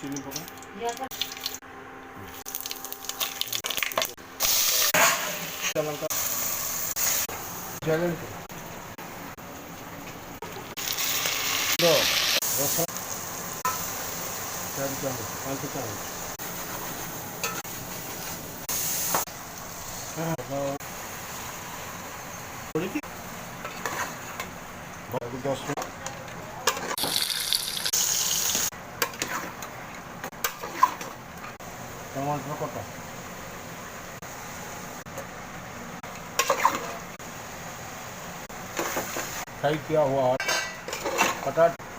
chilli पका challenge दो रसा चार चामच 5 चामच थोड़ी सी 10 टमाटर कटा फ्राई किया हुआ पटाटा